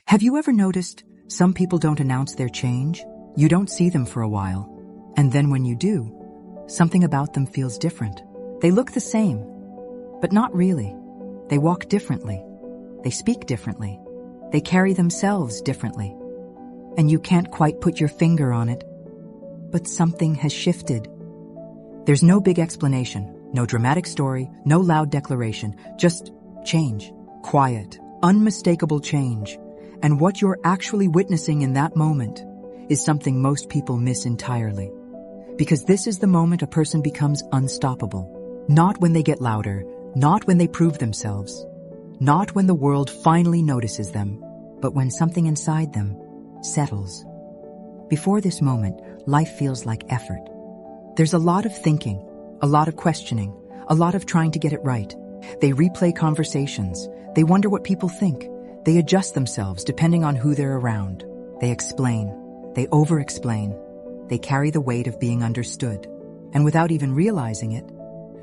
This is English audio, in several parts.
Have you ever noticed some people don't announce their change? You don't see them for a while. And then when you do, something about them feels different. They look the same, but not really. They walk differently. They speak differently. They carry themselves differently. And you can't quite put your finger on it, but something has shifted. There's no big explanation, no dramatic story, no loud declaration, just change. Quiet, unmistakable change. And what you're actually witnessing in that moment is something most people miss entirely. Because this is the moment a person becomes unstoppable. Not when they get louder, not when they prove themselves, not when the world finally notices them, but when something inside them settles. Before this moment, life feels like effort. There's a lot of thinking, a lot of questioning, a lot of trying to get it right. They replay conversations. They wonder what people think. They adjust themselves depending on who they're around. They explain. They over-explain. They carry the weight of being understood. And without even realizing it,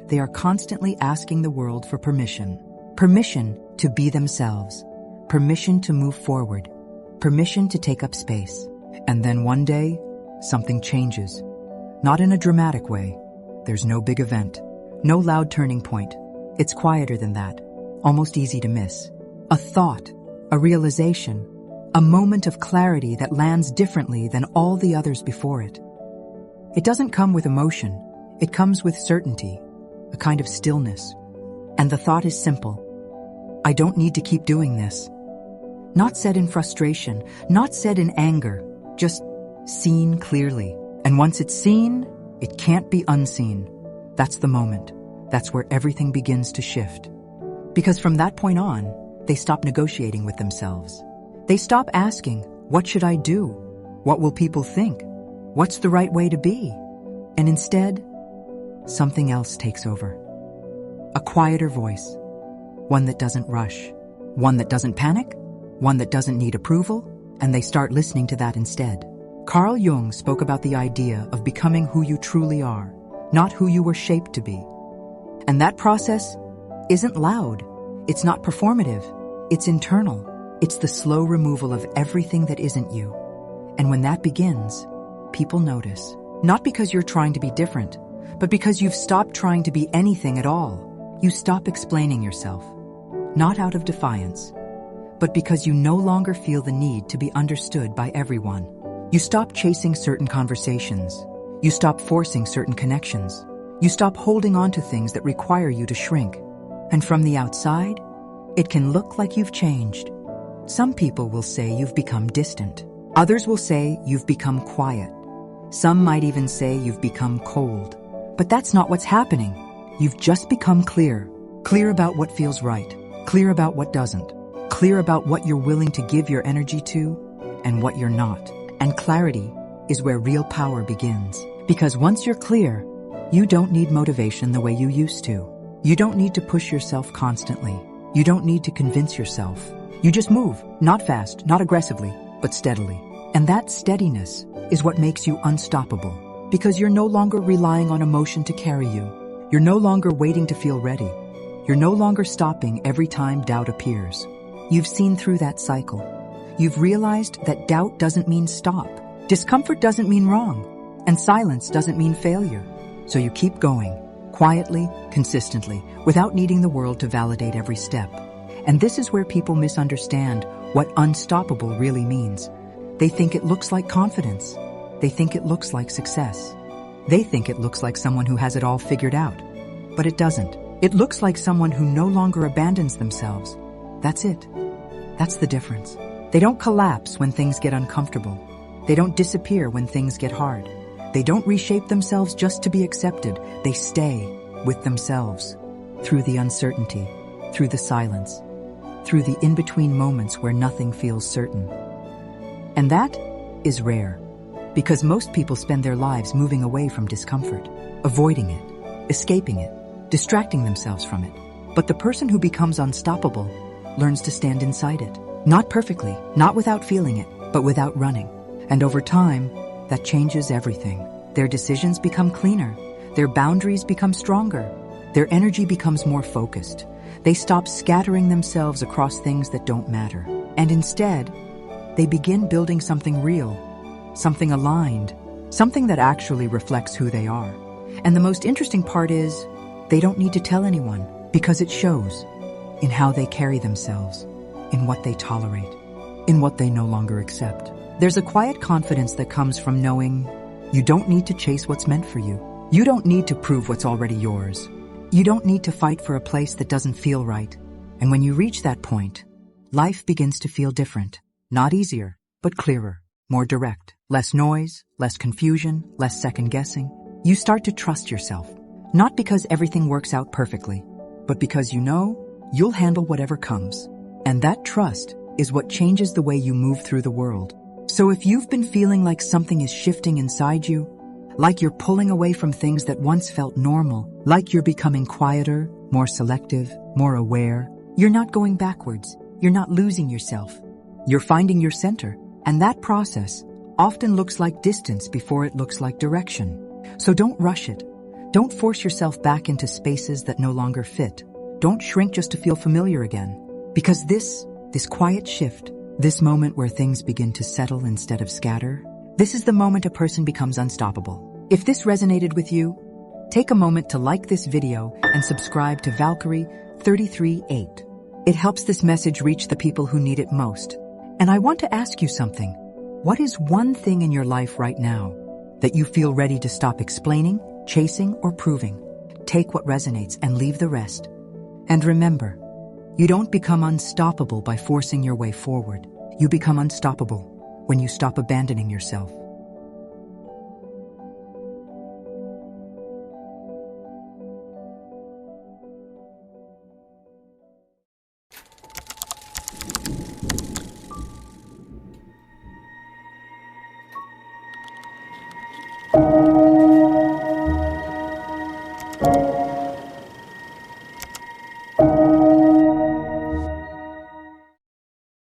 they are constantly asking the world for permission. Permission to be themselves. Permission to move forward. Permission to take up space. And then one day, something changes. Not in a dramatic way. There's no big event. No loud turning point. It's quieter than that. Almost easy to miss. A thought. A realization. A moment of clarity that lands differently than all the others before it. It doesn't come with emotion. It comes with certainty. A kind of stillness. And the thought is simple. I don't need to keep doing this. Not said in frustration, not said in anger, just seen clearly. And once it's seen, it can't be unseen. That's the moment. That's where everything begins to shift. Because from that point on, they stop negotiating with themselves. They stop asking, what should I do? What will people think? What's the right way to be? And instead, something else takes over. A quieter voice. One that doesn't rush. One that doesn't panic. One that doesn't need approval. And they start listening to that instead. Carl Jung spoke about the idea of becoming who you truly are, not who you were shaped to be. And that process isn't loud. It's not performative. It's internal. It's the slow removal of everything that isn't you. And when that begins, people notice. Not because you're trying to be different, but because you've stopped trying to be anything at all. You stop explaining yourself. Not out of defiance, but because you no longer feel the need to be understood by everyone. You stop chasing certain conversations. You stop forcing certain connections. You stop holding on to things that require you to shrink. And from the outside, it can look like you've changed. Some people will say you've become distant. Others will say you've become quiet. Some might even say you've become cold. But that's not what's happening. You've just become clear. Clear about what feels right. Clear about what doesn't. Clear about what you're willing to give your energy to and what you're not. And clarity is where real power begins. Because once you're clear, you don't need motivation the way you used to. You don't need to push yourself constantly. You don't need to convince yourself. You just move, not fast, not aggressively, but steadily. And that steadiness is what makes you unstoppable. Because you're no longer relying on emotion to carry you. You're no longer waiting to feel ready. You're no longer stopping every time doubt appears. You've seen through that cycle. You've realized that doubt doesn't mean stop. Discomfort doesn't mean wrong. And silence doesn't mean failure. So you keep going, quietly, consistently, without needing the world to validate every step. And this is where people misunderstand what unstoppable really means. They think it looks like confidence. They think it looks like success. They think it looks like someone who has it all figured out. But it doesn't. It looks like someone who no longer abandons themselves. That's it. That's the difference. They don't collapse when things get uncomfortable. They don't disappear when things get hard. They don't reshape themselves just to be accepted. They stay with themselves through the uncertainty, through the silence, through the in-between moments where nothing feels certain. And that is rare, because most people spend their lives moving away from discomfort, avoiding it, escaping it, distracting themselves from it. But the person who becomes unstoppable learns to stand inside it. Not perfectly, not without feeling it, but without running. And over time, that changes everything. Their decisions become cleaner. Their boundaries become stronger. Their energy becomes more focused. They stop scattering themselves across things that don't matter. And instead, they begin building something real, something aligned, something that actually reflects who they are. And the most interesting part is, they don't need to tell anyone, because it shows in how they carry themselves, in what they tolerate, in what they no longer accept. There's a quiet confidence that comes from knowing you don't need to chase what's meant for you. You don't need to prove what's already yours. You don't need to fight for a place that doesn't feel right. And when you reach that point, life begins to feel different. Not easier, but clearer, more direct. Less noise, less confusion, less second guessing. You start to trust yourself. Not because everything works out perfectly, but because you know you'll handle whatever comes. And that trust is what changes the way you move through the world. So if you've been feeling like something is shifting inside you, like you're pulling away from things that once felt normal, like you're becoming quieter, more selective, more aware, you're not going backwards. You're not losing yourself. You're finding your center. And that process often looks like distance before it looks like direction. So don't rush it. Don't force yourself back into spaces that no longer fit. Don't shrink just to feel familiar again. Because this quiet shift, this moment where things begin to settle instead of scatter, this is the moment a person becomes unstoppable. If this resonated with you, take a moment to like this video and subscribe to Valkyrie 33-8. It helps this message reach the people who need it most. And I want to ask you something. What is one thing in your life right now that you feel ready to stop explaining, chasing, or proving? Take what resonates and leave the rest. And remember, you don't become unstoppable by forcing your way forward. You become unstoppable when you stop abandoning yourself.